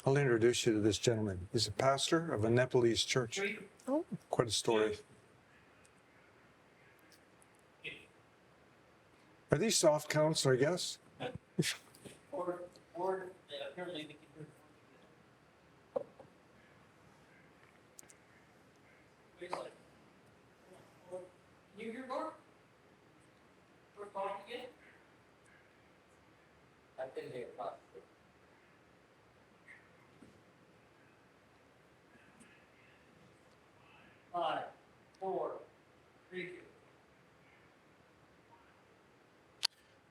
I'll introduce you to this gentleman. He's a pastor of a Nepalese church. Oh. Quite a story. Are these soft counts, I guess? Or apparently they can hear. He's like, can you hear more? We're calling again? I didn't hear it. 5, 4, 3, 2.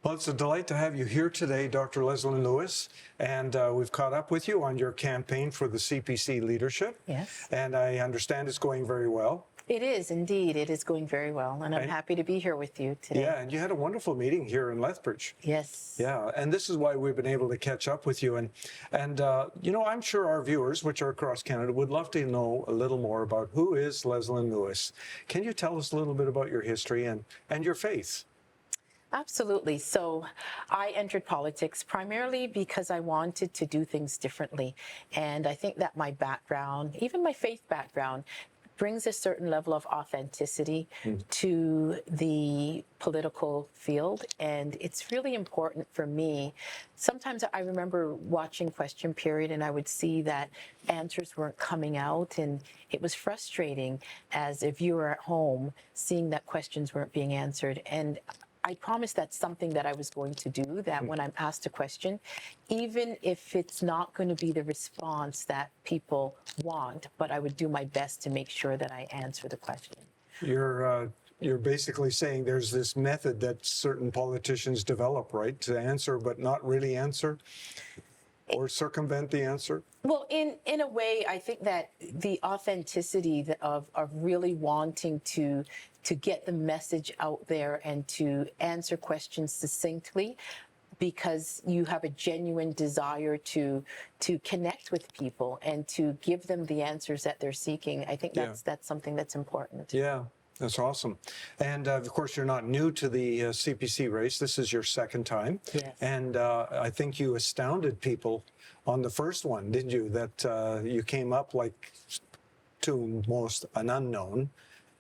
Well, it's a delight to have you here today, Dr. Leslyn Lewis, and we've caught up with you on your campaign for the CPC leadership. Yes. And I understand it's going very well. It is indeed. It is going very well, and I'm happy to be here with you today. Yeah, and you had a wonderful meeting here in Lethbridge. Yes. Yeah, and this is why we've been able to catch up with you. And you know, I'm sure our viewers, which are across Canada, would love to know a little more about who is Leslyn Lewis. Can you tell us a little bit about your history and your faith? Absolutely. So I entered politics primarily because I wanted to do things differently. And I think that my background, even my faith background, brings a certain level of authenticity to the political field. And it's really important for me. Sometimes I remember watching Question Period and I would see that answers weren't coming out, and it was frustrating as a viewer at home seeing that questions weren't being answered. And I promised that's something that I was going to do, that when I'm asked a question, even if it's not going to be the response that people want, but I would do my best to make sure that I answer the question. You're basically saying there's this method that certain politicians develop, right, to answer but not really answer or circumvent the answer? Well, in a way, I think that the authenticity of really wanting to get the message out there and to answer questions succinctly, because you have a genuine desire to connect with people and to give them the answers that they're seeking. I think that's something that's important. Yeah. That's awesome. And of course, you're not new to the CPC race. This is your second time. Yes. And I think you astounded people on the first one, didn't you? That you came up like to most an unknown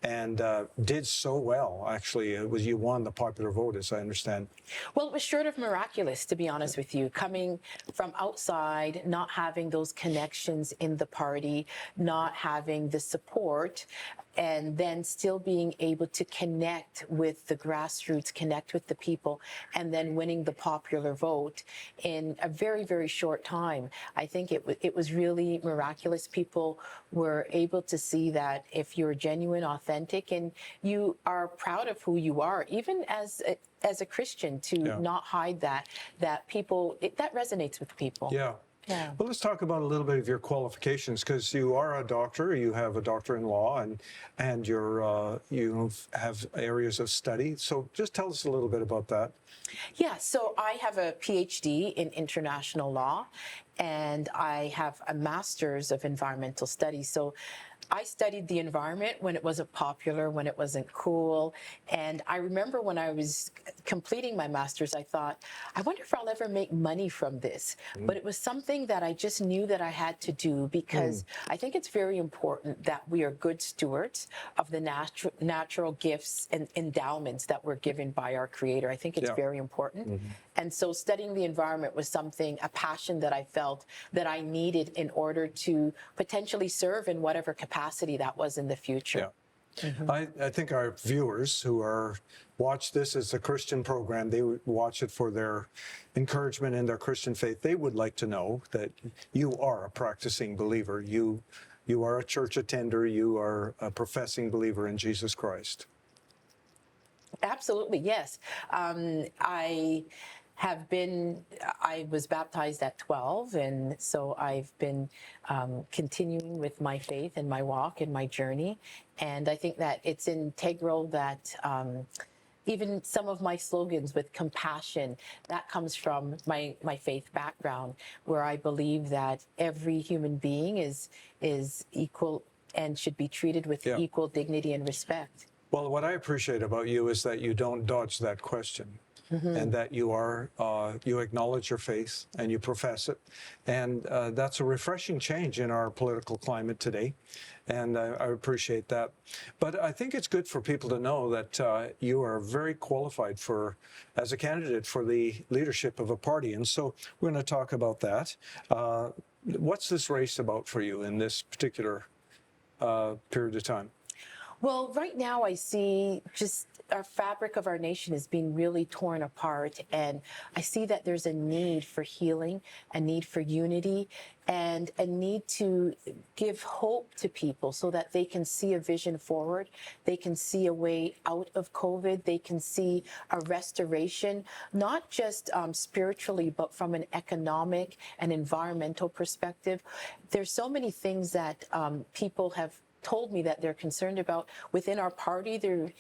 and did so well. Actually, it was you won the popular vote, as I understand. Well, it was short of miraculous, to be honest with you. Coming from outside, not having those connections in the party, not having the support, and then still being able to connect with the grassroots, connect with the people, and then winning the popular vote in a very, very short time. I think it was really miraculous. People were able to see that if you're genuine, authentic, and you are proud of who you are, even as a Christian, to not hide that people, that resonates with people. Yeah. Yeah. Well, let's talk about a little bit of your qualifications, because you are a doctor, you have a doctorate in law, and you're you have areas of study. So just tell us a little bit about that. Yeah, so I have a PhD in international law, and I have a master's of environmental studies. So I studied the environment when it wasn't popular, when it wasn't cool. And I remember when I was completing my master's, I thought, I wonder if I'll ever make money from this. But it was something that I just knew that I had to do, because I think it's very important that we are good stewards of the natural gifts and endowments that we're given by our Creator. I think it's very important. And so studying the environment was something, a passion that I felt that I needed in order to potentially serve in whatever capacity that was in the future. Yeah. I think our viewers who watch this as a Christian program, they would watch it for their encouragement in their Christian faith. They would like to know that you are a practicing believer. You are a church attender. You are a professing believer in Jesus Christ. Absolutely, yes. I was baptized at 12, and so I've been continuing with my faith and my walk and my journey. And I think that it's integral that even some of my slogans with compassion, that comes from my faith background, where I believe that every human being is equal and should be treated with equal dignity and respect. Well, what I appreciate about you is that you don't dodge that question. and that you are you acknowledge your faith and you profess it, and that's a refreshing change in our political climate today, and I appreciate that. But I think it's good for people to know that you are very qualified as a candidate for the leadership of a party, and so we're going to talk about that. What's this race about for you in this particular period of time? Well, right now I see just our fabric of our nation is being really torn apart, and I see that there's a need for healing, a need for unity, and a need to give hope to people so that they can see a vision forward. They can see a way out of COVID. They can see a restoration, not just spiritually, but from an economic and environmental perspective. There's so many things that people have told me that they're concerned about within our party. They're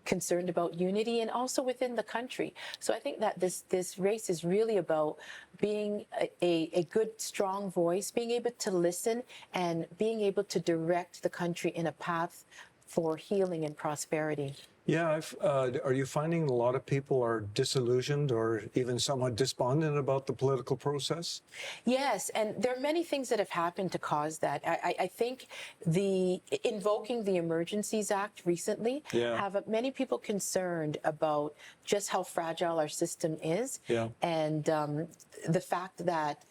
concerned about unity, and also within the country. So I think that this race is really about being a good, strong voice, being able to listen, and being able to direct the country in a path for healing and prosperity. Yeah, are you finding a lot of people are disillusioned or even somewhat despondent about the political process? Yes, and there are many things that have happened to cause that. I think the invoking the Emergencies Act recently have many people concerned about just how fragile our system is, and the fact that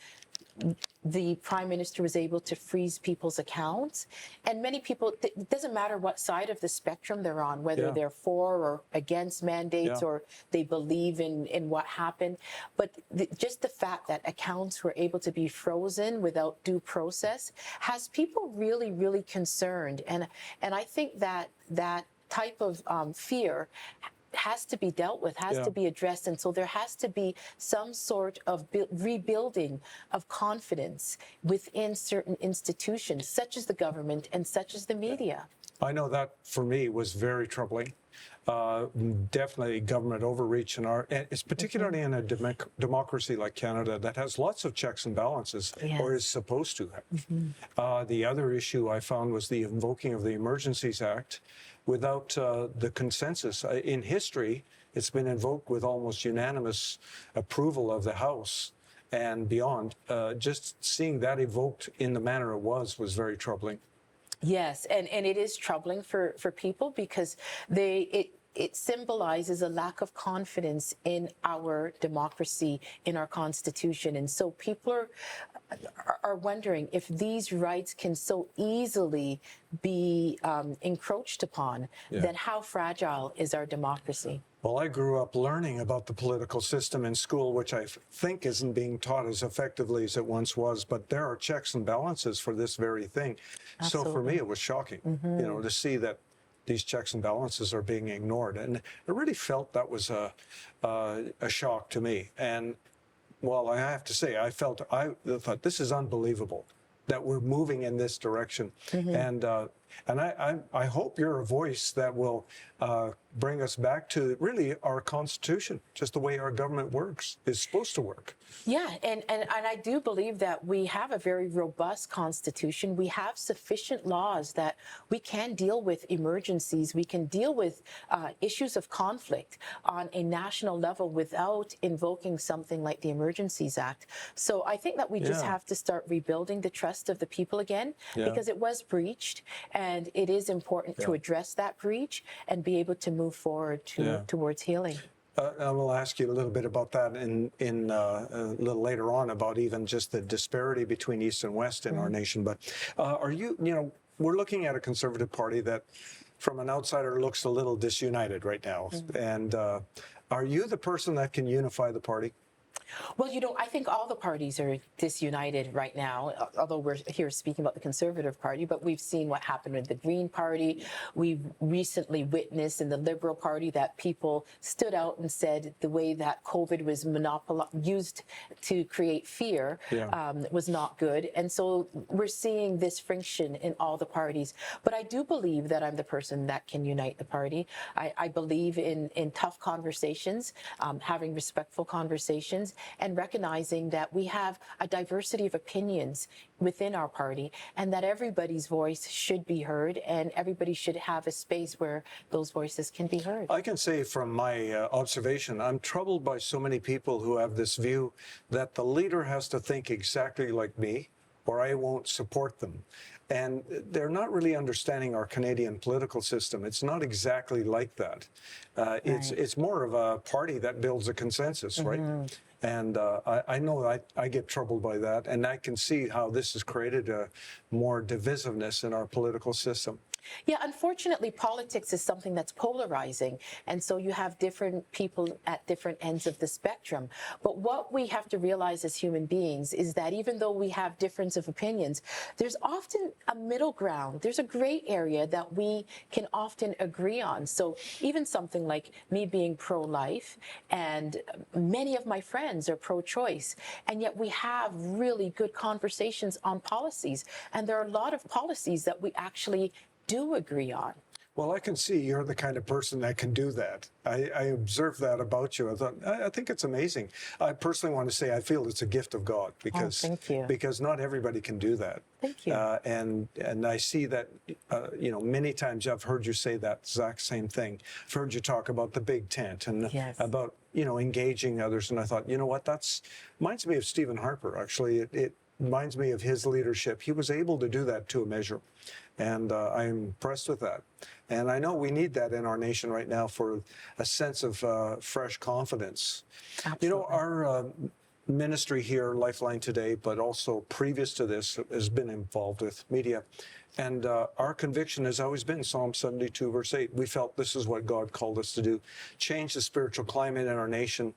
the Prime Minister was able to freeze people's accounts. And many people, it doesn't matter what side of the spectrum they're on, whether they're for or against mandates or they believe in what happened. But just the fact that accounts were able to be frozen without due process has people really, really concerned. And I think that type of fear has to be dealt with, has to be addressed. And so there has to be some sort of rebuilding of confidence within certain institutions, such as the government and such as the media. I know that for me was very troubling. Definitely government overreach and it's particularly in a democracy like Canada that has lots of checks and balances, or is supposed to have. The other issue I found was the invoking of the Emergencies Act without the consensus. In history, it's been invoked with almost unanimous approval of the House and beyond. Just seeing that evoked in the manner it was very troubling. Yes, and it is troubling for people because it symbolizes a lack of confidence in our democracy, in our Constitution. And so people are wondering if these rights can so easily be encroached upon, then how fragile is our democracy? Well, I grew up learning about the political system in school, which I think isn't being taught as effectively as it once was, but there are checks and balances for this very thing. Absolutely. So for me, it was shocking, to see that these checks and balances are being ignored. And I really felt that was a shock to me. And well, I have to say, I thought this is unbelievable that we're moving in this direction. And I hope you're a voice that will bring us back to really our Constitution, just the way our government works, is supposed to work. Yeah, and I do believe that we have a very robust Constitution. We have sufficient laws that we can deal with emergencies. We can deal with issues of conflict on a national level without invoking something like the Emergencies Act. So I think that we just have to start rebuilding the trust of the people again, because it was breached, and it is important to address that breach and be able to move forward towards healing. I will ask you a little bit about that in a little later on, about even just the disparity between East and West in our nation. But are you, we're looking at a Conservative Party that from an outsider looks a little disunited right now. And are you the person that can unify the party? Well, I think all the parties are disunited right now, although we're here speaking about the Conservative Party, but we've seen what happened with the Green Party. We've recently witnessed in the Liberal Party that people stood out and said the way that COVID was used to create fear was not good. And so we're seeing this friction in all the parties. But I do believe that I'm the person that can unite the party. I believe in tough conversations, having respectful conversations, and recognizing that we have a diversity of opinions within our party and that everybody's voice should be heard and everybody should have a space where those voices can be heard. I can say from my observation, I'm troubled by so many people who have this view that the leader has to think exactly like me or I won't support them. And they're not really understanding our Canadian political system. It's not exactly like that. It's more of a party that builds a consensus, right? And I know I get troubled by that, and I can see how this has created a more divisiveness in our political system. Yeah, unfortunately, politics is something that's polarizing. And so you have different people at different ends of the spectrum. But what we have to realize as human beings is that even though we have difference of opinions, there's often a middle ground. There's a gray area that we can often agree on. So even something like me being pro-life, and many of my friends are pro-choice, and yet we have really good conversations on policies. And there are a lot of policies that we actually do agree on. Well, I can see you're the kind of person that can do that. I observed that about you. I thought, I think it's amazing. I personally want to say I feel it's a gift of God because, thank you. because not everybody can do that. Thank you. And I see that, many times I've heard you say that exact same thing. I've heard you talk about the big tent and Yes. about, engaging others. And I thought, you know what, reminds me of Stephen Harper, actually. It reminds me of his leadership. He was able to do that to a measure. And I'm impressed with that. And I know we need that in our nation right now for a sense of fresh confidence. Absolutely. Our ministry here, Lifeline Today, but also previous to this, has been involved with media. And our conviction has always been Psalm 72, verse 8. We felt this is what God called us to do, change the spiritual climate in our nation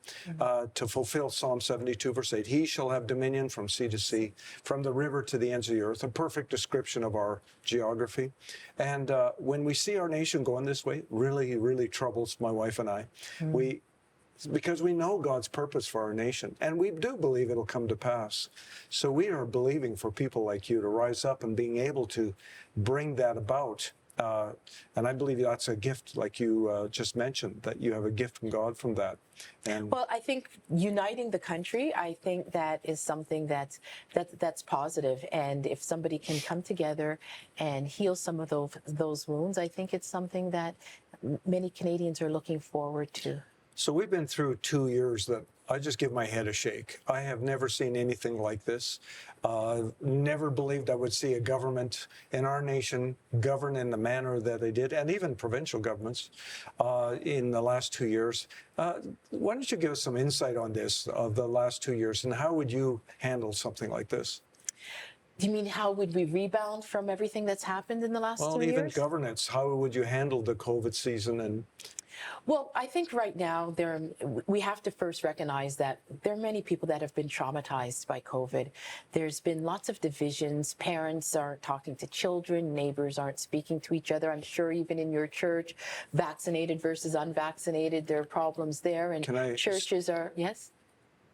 to fulfill Psalm 72, verse 8. He shall have dominion from sea to sea, from the river to the ends of the earth, a perfect description of our geography. And when we see our nation going this way, really, really troubles my wife and I. Because we know God's purpose for our nation, and we do believe it'll come to pass. So we are believing for people like you to rise up and being able to bring that about. And I believe that's a gift, like you just mentioned, that you have a gift from God from that. And Well, I think uniting the country, I think that is something that's positive. And if somebody can come together and heal some of those wounds, I think it's something that many Canadians are looking forward to. So we've been through 2 years that I just give my head a shake. I have never seen anything like this. Never believed I would see a government in our nation govern in the manner that they did, and even provincial governments in the last 2 years. Why don't you give us some insight on this of the last 2 years, and how would you handle something like this? Do you mean how would we rebound from everything that's happened in the last 2 Well, years? even governance, how would you handle the COVID season? And Well, I think right now we have to first recognize that there are many people that have been traumatized by COVID. There's been lots of divisions. Parents aren't talking to children. Neighbors aren't speaking to each other. I'm sure even in your church, vaccinated versus unvaccinated, there are problems there. And churches are, yes?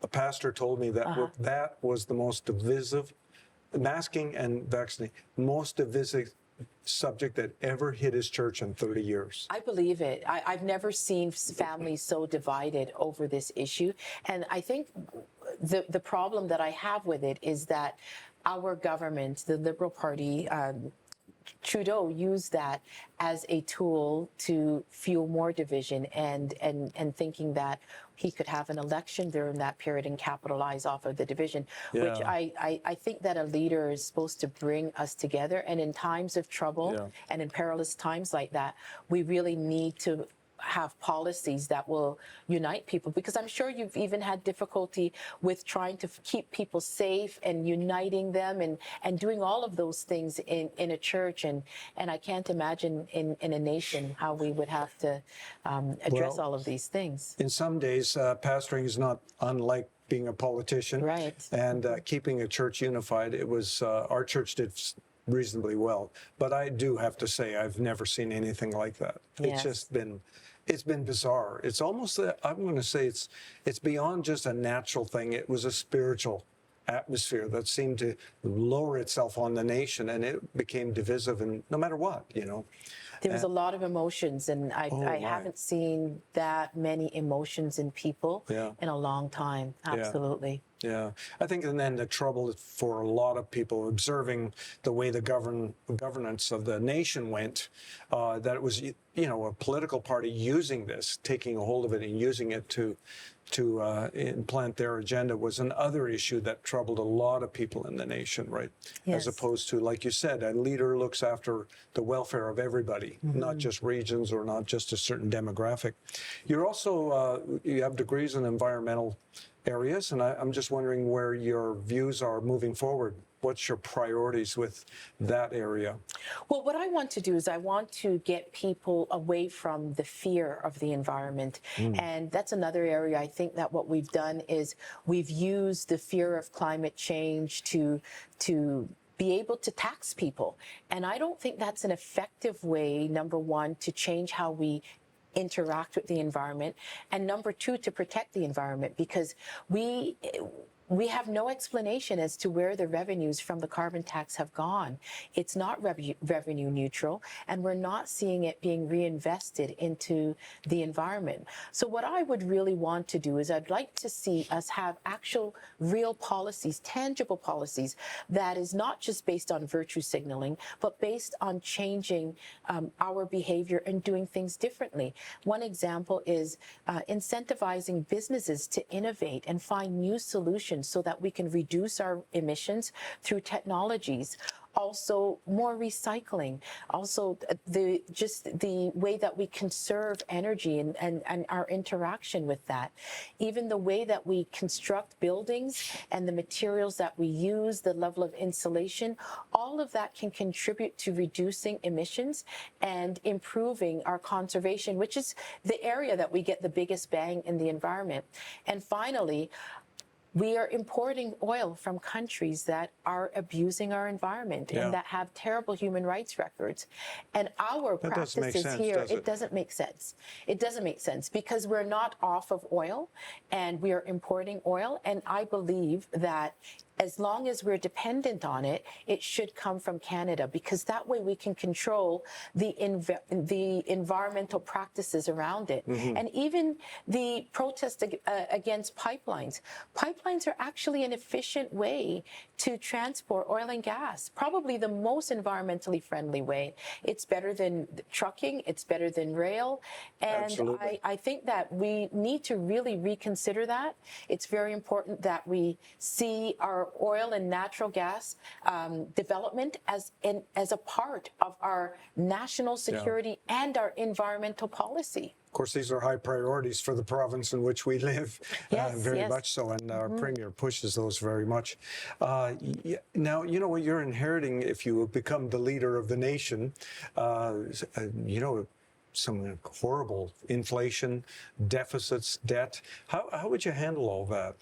a pastor told me that that was the most divisive, masking and vaccinating, most divisive subject that ever hit his church in 30 years. I believe it. I've never seen families so divided over this issue. And I think the problem that I have with it is that our government, the Liberal Party, Trudeau used that as a tool to fuel more division and thinking that he could have an election during that period and capitalize off of the division, which I think that a leader is supposed to bring us together. And in times of trouble and in perilous times like that, we really need to have policies that will unite people, because I'm sure you've even had difficulty with trying to keep people safe and uniting them and doing all of those things in a church. And I can't imagine in a nation how we would have to address all of these things. In some days, pastoring is not unlike being a politician. Right. And keeping a church unified. It was, our church did reasonably well. But I do have to say, I've never seen anything like that. Yes. It's been bizarre. It's almost, I'm going to say it's beyond just a natural thing. It was a spiritual atmosphere that seemed to lower itself on the nation, and it became divisive, and no matter what, There was a lot of emotions, and I my. haven't seen that many emotions in people Yeah. in a long time. Absolutely. Yeah, I think, and then the trouble for a lot of people observing the way the governance of the nation went, that it was, a political party using this, taking a hold of it and using it to implant their agenda was another issue that troubled a lot of people in the nation, right? Yes. As opposed to, like you said, a leader looks after the welfare of everybody, not just regions or not just a certain demographic. You're also, you have degrees in environmental areas, and I'm just wondering where your views are moving forward. What's your priorities with that area? Well, what I want to do is I want to get people away from the fear of the environment. And that's another area I think that what we've done is we've used the fear of climate change to be able to tax people. And I don't think that's an effective way, number one, to change how we interact with the environment, and number two, to protect the environment, because we have no explanation as to where the revenues from the carbon tax have gone. It's not revenue neutral, and we're not seeing it being reinvested into the environment. So what I would really want to do is I'd like to see us have actual real policies, tangible policies, that is not just based on virtue signaling, but based on changing our behavior and doing things differently. One example is incentivizing businesses to innovate and find new solutions so that we can reduce our emissions through technologies. Also, more recycling. Also, the way that we conserve energy and our interaction with that. Even the way that we construct buildings and the materials that we use, the level of insulation, all of that can contribute to reducing emissions and improving our conservation, which is the area that we get the biggest bang in the environment. And finally, we are importing oil from countries that are abusing our environment and that have terrible human rights records. And our practices here, it doesn't make sense. It doesn't make sense because we're not off of oil and we are importing oil. And I believe that as long as we're dependent on it, it should come from Canada, because that way we can control the environmental practices around it. And even the protest against pipelines. Pipelines are actually an efficient way to transport oil and gas, probably the most environmentally friendly way. It's better than trucking, it's better than rail. And I think that we need to really reconsider that. It's very important that we see our oil and natural gas development as a part of our national security and our environmental policy. Of course, these are high priorities for the province in which we live, very much so, and our Premier pushes those very much. Now, you know what you're inheriting if you become the leader of the nation, some horrible inflation, deficits, debt. How would you handle all that?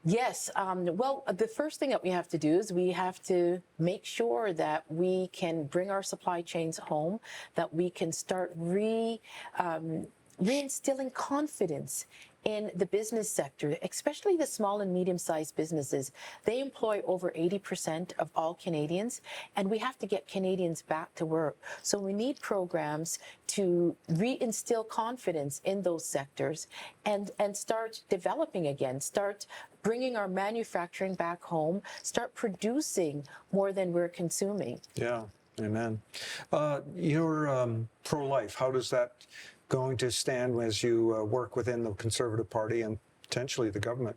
Yes. Well, the first thing that we have to do is we have to make sure that we can bring our supply chains home, that we can start reinstilling confidence in the business sector, especially the small and medium-sized businesses. They employ over 80% of all Canadians, and we have to get Canadians back to work. So we need programs to reinstill confidence in those sectors and start developing again, start bringing our manufacturing back home, start producing more than we're consuming. Yeah, amen. You're pro-life. How does that going to stand as you work within the Conservative Party and potentially the government?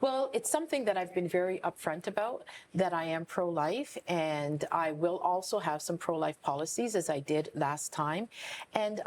Well, it's something that I've been very upfront about, that I am pro-life, and I will also have some pro-life policies, as I did last time. And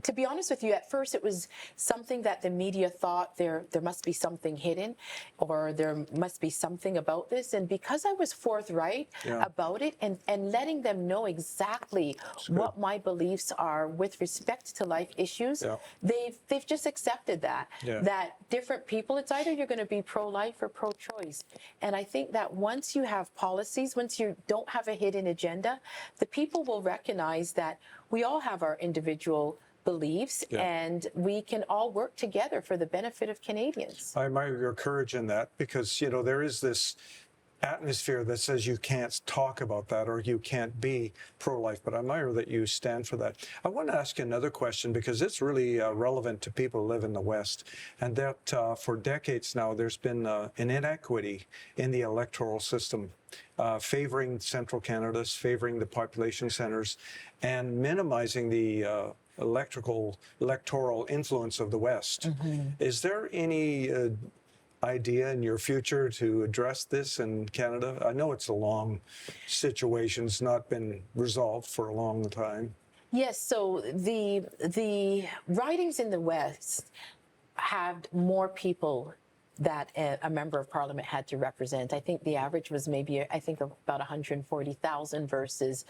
to be honest with you, at first it was something that the media thought there must be something hidden, or there must be something about this. And because I was forthright about it and letting them know exactly what my beliefs are with respect to life issues, they've just accepted that. That different people, it's either you're going to be pro-life or pro-choice. And I think that once you have policies, once you don't have a hidden agenda, the people will recognize that we all have our individual beliefs, and we can all work together for the benefit of Canadians. I admire your courage in that, because there is this atmosphere that says you can't talk about that or you can't be pro-life, but I admire that you stand for that. I want to ask you another question because it's really relevant to people who live in the West, and that for decades now there's been an inequity in the electoral system, favoring central Canada's, favoring the population centers, and minimizing the electoral influence of the West. Is there any idea in your future to address this in Canada? I know it's a long situation. It's not been resolved for a long time. Yes, so the ridings in the West had more people that a member of parliament had to represent. I think the average was maybe, about 140,000 versus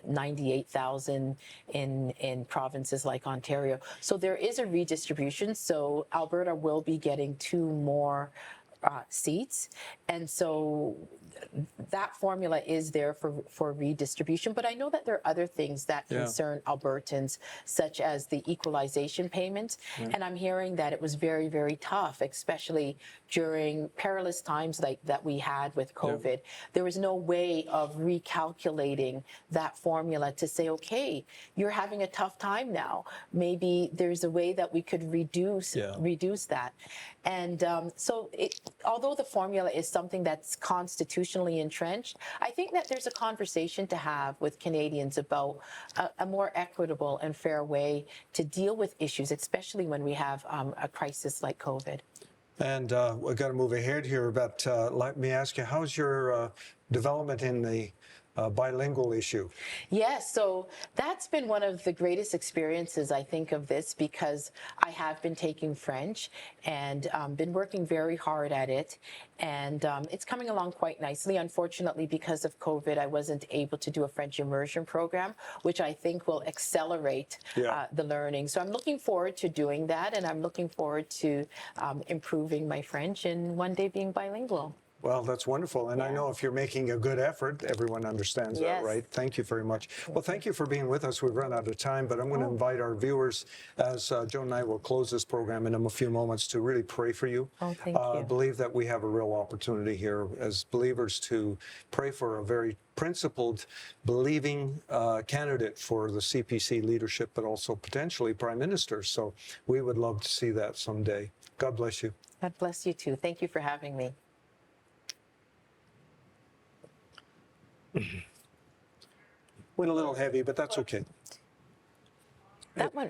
98,000 in provinces like Ontario. So there is a redistribution. So Alberta will be getting 2 more seats. And so that formula is there for redistribution. But I know that there are other things that concern Albertans, such as the equalization payment. And I'm hearing that it was very, very tough, especially during perilous times like that we had with COVID. There was no way of recalculating that formula to say, okay, you're having a tough time now. Maybe there's a way that we could reduce that. And so although the formula is something that's constitutionally entrenched, I think that there's a conversation to have with Canadians about a more equitable and fair way to deal with issues, especially when we have a crisis like COVID. And we've got to move ahead here, but let me ask you, how's your development in the bilingual issue? Yes, so that's been one of the greatest experiences, I think, of this, because I have been taking French and been working very hard at it. And it's coming along quite nicely. Unfortunately, because of COVID, I wasn't able to do a French immersion program, which I think will accelerate the learning. So I'm looking forward to doing that, and I'm looking forward to improving my French and one day being bilingual. Well, that's wonderful. And I know if you're making a good effort, everyone understands that, right? Thank you very much. Well, thank you for being with us. We've run out of time, but I'm going to invite our viewers, as Joan and I will close this program in a few moments, to really pray for you. Oh, thank you. Believe that we have a real opportunity here as believers to pray for a very principled, believing candidate for the CPC leadership, but also potentially Prime Minister. So we would love to see that someday. God bless you. God bless you too. Thank you for having me. Went a little heavy, but that's okay. That one.